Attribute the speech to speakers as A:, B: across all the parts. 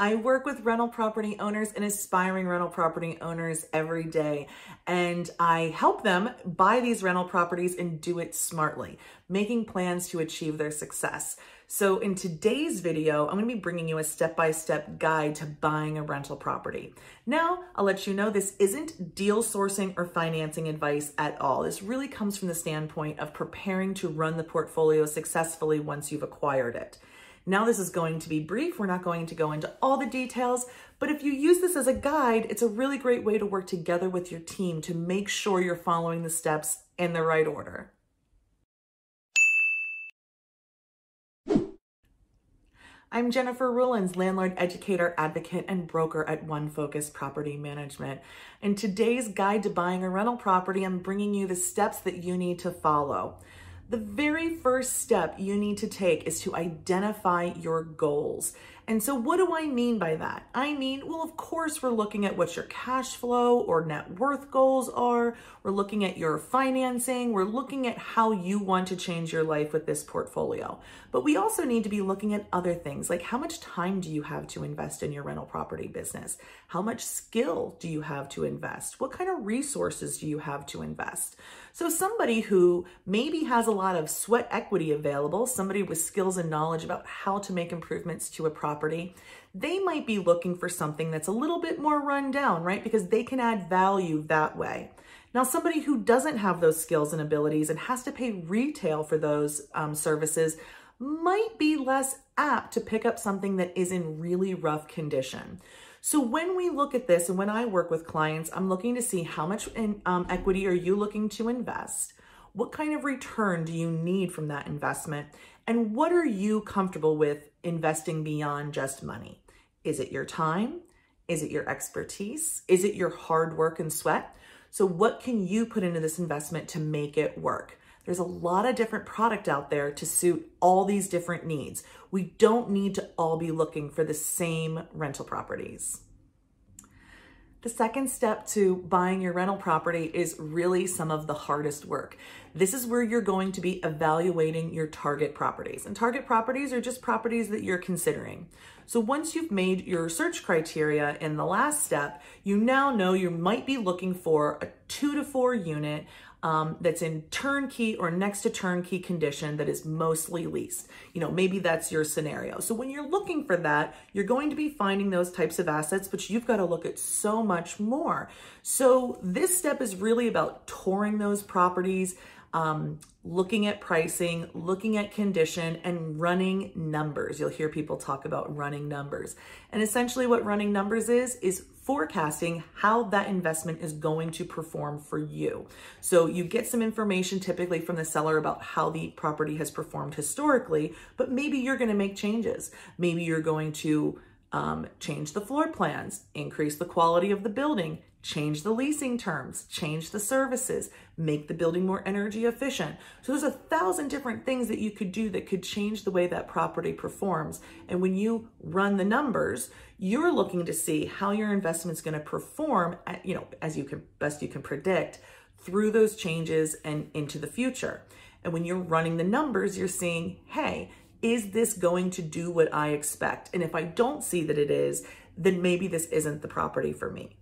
A: I work with rental property owners and aspiring rental property owners every day, and I help them buy these rental properties and do it smartly, making plans to achieve their success. So in today's video, I'm going to be bringing you a step-by-step guide to buying a rental property. Now, I'll let you know this isn't deal sourcing or financing advice at all. This really comes from the standpoint of preparing to run the portfolio successfully once you've acquired it. Now, this is going to be brief. We're not going to go into all the details, but if you use this as a guide, it's a really great way to work together with your team to make sure you're following the steps in the right order. I'm Jennifer Rulins, landlord, educator, advocate, and broker at One Focus Property Management. In today's guide to buying a rental property, I'm bringing you the steps that you need to follow. The very first step you need to take is to identify your goals. And so what do I mean by that? I mean, well, of course, we're looking at what your cash flow or net worth goals are. We're looking at your financing. We're looking at how you want to change your life with this portfolio. But we also need to be looking at other things, like how much time do you have to invest in your rental property business? How much skill do you have to invest? What kind of resources do you have to invest? So somebody who maybe has a lot of sweat equity available, somebody with skills and knowledge about how to make improvements to a property, they might be looking for something that's a little bit more run down, right? Because they can add value that way. Now, somebody who doesn't have those skills and abilities and has to pay retail for those services might be less apt to pick up something that is in really rough condition. So when we look at this and when I work with clients, I'm looking to see how much equity are you looking to invest? What kind of return do you need from that investment? And what are you comfortable with investing beyond just money? Is it your time? Is it your expertise? Is it your hard work and sweat? So what can you put into this investment to make it work? There's a lot of different product out there to suit all these different needs. We don't need to all be looking for the same rental properties. The second step to buying your rental property is really some of the hardest work. This is where you're going to be evaluating your target properties. And target properties are just properties that you're considering. So once you've made your search criteria in the last step, you now know you might be looking for a 2 to 4 unit that's in turnkey or next to turnkey condition that is mostly leased. You know, maybe that's your scenario. So when you're looking for that, you're going to be finding those types of assets, but you've got to look at so much more. So this step is really about touring those properties, looking at pricing, looking at condition, and running numbers. You'll hear people talk about running numbers. And essentially what running numbers is forecasting how that investment is going to perform for you. So you get some information typically from the seller about how the property has performed historically, but maybe you're going to make changes. Maybe you're going to change the floor plans, increase the quality of the building, change the leasing terms, change the services, make the building more energy efficient. So there's 1,000 different things that you could do that could change the way that property performs. And when you run the numbers, you're looking to see how your investment's going to perform, as best you can predict through those changes and into the future. And when you're running the numbers, you're seeing, hey, is this going to do what I expect? And if I don't see that it is, then maybe this isn't the property for me.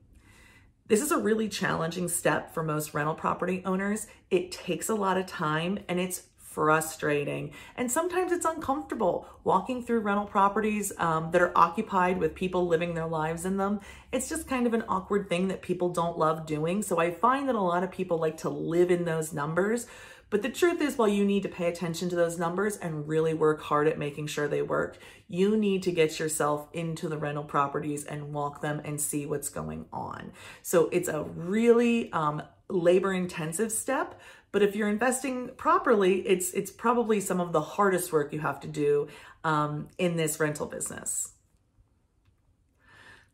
A: This is a really challenging step for most rental property owners. It takes a lot of time and it's frustrating. And sometimes it's uncomfortable walking through rental properties that are occupied with people living their lives in them. It's just kind of an awkward thing that people don't love doing. So I find that a lot of people like to live in those numbers. But the truth is, while you need to pay attention to those numbers and really work hard at making sure they work, you need to get yourself into the rental properties and walk them and see what's going on. So it's a really labor-intensive step, but if you're investing properly, it's probably some of the hardest work you have to do in this rental business.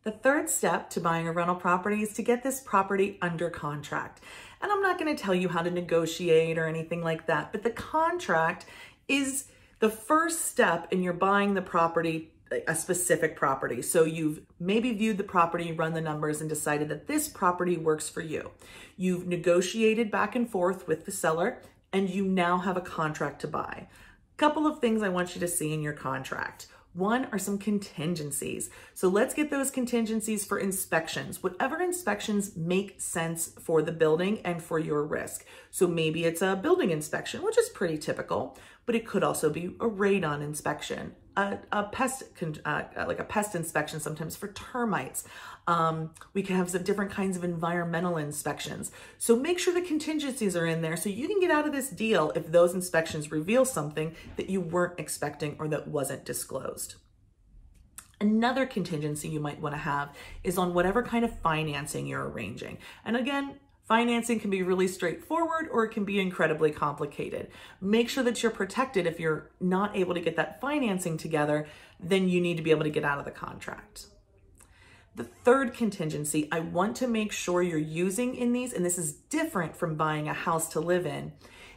A: The third step to buying a rental property is to get this property under contract. And I'm not going to tell you how to negotiate or anything like that, but the contract is the first step in your buying the property, a specific property. So you've maybe viewed the property, run the numbers, and decided that this property works for you. You've negotiated back and forth with the seller, and you now have a contract to buy. A couple of things I want you to see in your contract. One are some contingencies. So let's get those contingencies for inspections. Whatever inspections make sense for the building and for your risk. So maybe it's a building inspection, which is pretty typical, but it could also be a radon inspection, a pest inspection sometimes for termites. We can have some different kinds of environmental inspections. So make sure the contingencies are in there so you can get out of this deal if those inspections reveal something that you weren't expecting or that wasn't disclosed. Another contingency you might want to have is on whatever kind of financing you're arranging. And again, financing can be really straightforward or it can be incredibly complicated. Make sure that you're protected. If you're not able to get that financing together, then you need to be able to get out of the contract. The third contingency I want to make sure you're using in these, and this is different from buying a house to live in,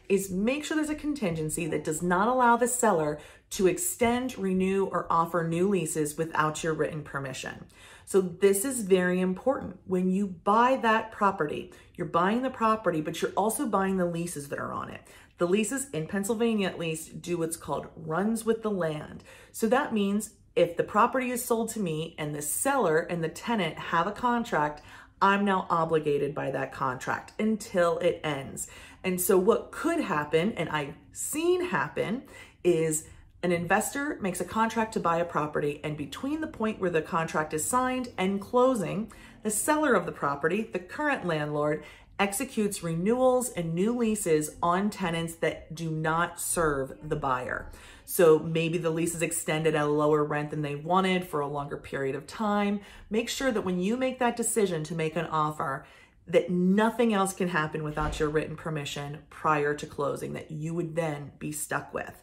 A: is make sure there's a contingency that does not allow the seller to extend, renew, or offer new leases without your written permission. So this is very important. When you buy that property, you're buying the property, but you're also buying the leases that are on it. The leases in Pennsylvania, at least, do what's called runs with the land. So that means if the property is sold to me and the seller and the tenant have a contract, I'm now obligated by that contract until it ends. And so what could happen, and I've seen happen, is an investor makes a contract to buy a property, and between the point where the contract is signed and closing, the seller of the property, the current landlord, executes renewals and new leases on tenants that do not serve the buyer. So maybe the lease is extended at a lower rent than they wanted for a longer period of time. Make sure that when you make that decision to make an offer, that nothing else can happen without your written permission prior to closing that you would then be stuck with.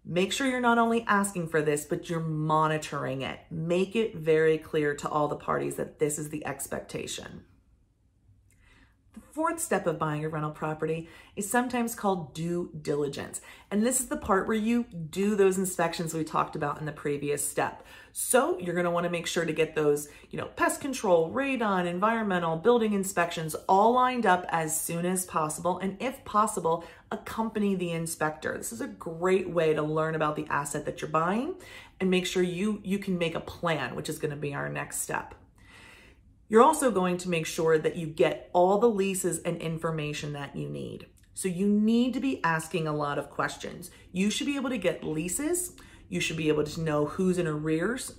A: Make sure you're not only asking for this, but you're monitoring it. Make it very clear to all the parties that this is the expectation. The fourth step of buying a rental property is sometimes called due diligence. And this is the part where you do those inspections we talked about in the previous step. So you're going to want to make sure to get those, pest control, radon, environmental, building inspections all lined up as soon as possible. And if possible, accompany the inspector. This is a great way to learn about the asset that you're buying and make sure you can make a plan, which is going to be our next step. You're also going to make sure that you get all the leases and information that you need. So you need to be asking a lot of questions. You should be able to get leases. You should be able to know who's in arrears,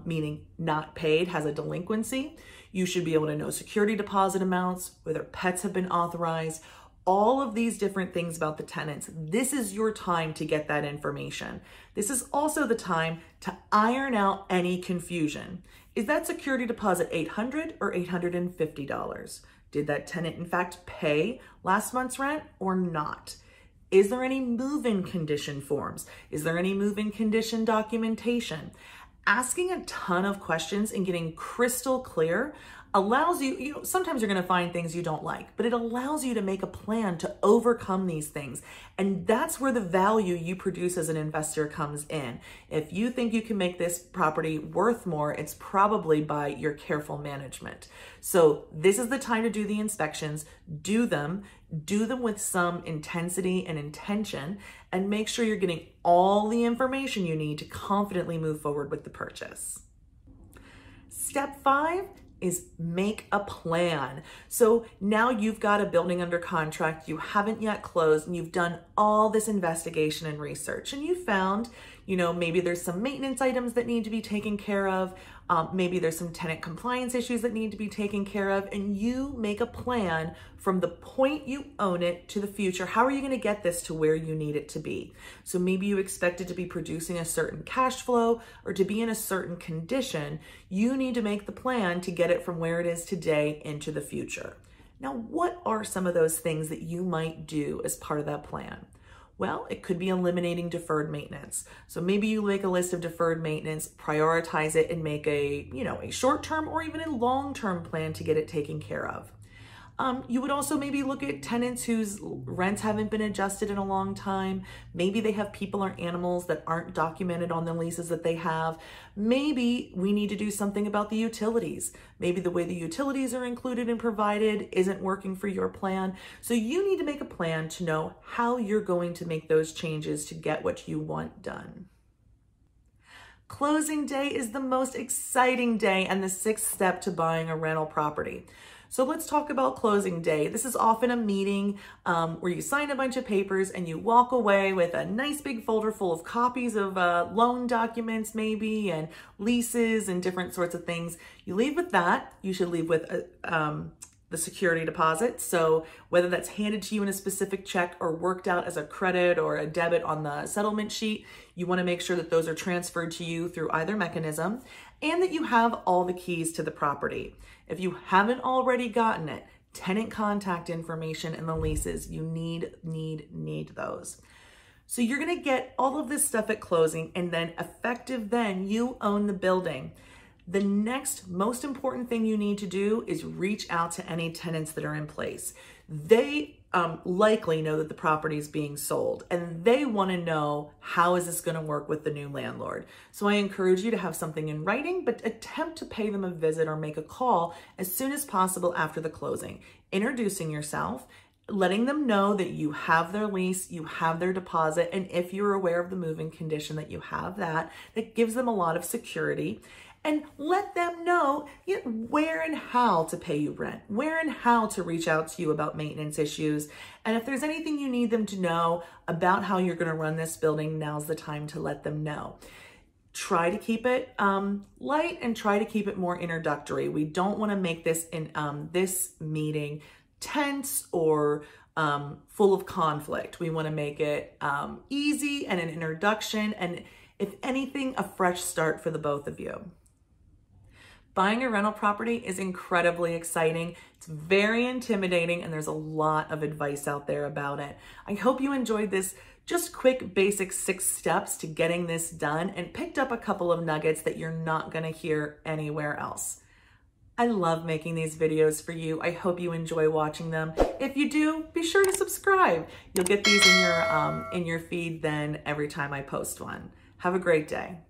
A: meaning not paid, has a delinquency. You should be able to know security deposit amounts, whether pets have been authorized, all of these different things about the tenants. This is your time to get that information. This is also the time to iron out any confusion. Is that security deposit $800 or $850? Did that tenant in fact pay last month's rent or not? Is there any move-in condition forms? Is there any move-in condition documentation? Asking a ton of questions and getting crystal clear allows you, sometimes you're going to find things you don't like, but it allows you to make a plan to overcome these things. And that's where the value you produce as an investor comes in. If you think you can make this property worth more, it's probably by your careful management. So this is the time to do the inspections, do them with some intensity and intention, and make sure you're getting all the information you need to confidently move forward with the purchase. Step 5 is make a plan. So now you've got a building under contract, you haven't yet closed, and you've done all this investigation and research, and you found, maybe there's some maintenance items that need to be taken care of, maybe there's some tenant compliance issues that need to be taken care of, and you make a plan from the point you own it to the future. How are you going to get this to where you need it to be? So maybe you expect it to be producing a certain cash flow or to be in a certain condition. You need to make the plan to get it from where it is today into the future. Now, what are some of those things that you might do as part of that plan? Well, it could be eliminating deferred maintenance. So maybe you make a list of deferred maintenance, prioritize it, and make a short-term or even a long-term plan to get it taken care of. You would also maybe look at tenants whose rents haven't been adjusted in a long time. Maybe they have people or animals that aren't documented on the leases that they have. Maybe we need to do something about the utilities. Maybe the way the utilities are included and provided isn't working for your plan. So you need to make a plan to know how you're going to make those changes to get what you want done. Closing day is the most exciting day and the sixth step to buying a rental property. So let's talk about closing day. This is often a meeting where you sign a bunch of papers and you walk away with a nice big folder full of copies of loan documents maybe, and leases and different sorts of things. You leave with that. You should leave with the security deposit. So whether that's handed to you in a specific check or worked out as a credit or a debit on the settlement sheet, you want to make sure that those are transferred to you through either mechanism, and that you have all the keys to the property. If you haven't already gotten it, tenant contact information and the leases, you need those. So you're going to get all of this stuff at closing, and then effective then, you own the building. The next most important thing you need to do is reach out to any tenants that are in place. They likely know that the property is being sold, and they want to know, how is this going to work with the new landlord? So I encourage you to have something in writing, but attempt to pay them a visit or make a call as soon as possible after the closing, introducing yourself, letting them know that you have their lease, you have their deposit, and if you're aware of the move-in condition, that you have that gives them a lot of security. And let them know where and how to pay you rent, where and how to reach out to you about maintenance issues. And if there's anything you need them to know about how you're going to run this building, now's the time to let them know. Try to keep it light and try to keep it more introductory. We don't want to make this this meeting tense or full of conflict. We want to make it easy and an introduction, and if anything, a fresh start for the both of you. Buying a rental property is incredibly exciting. It's very intimidating, and there's a lot of advice out there about it. I hope you enjoyed this just quick basic 6 steps to getting this done and picked up a couple of nuggets that you're not going to hear anywhere else. I love making these videos for you. I hope you enjoy watching them. If you do, be sure to subscribe. You'll get these in your feed then every time I post one. Have a great day.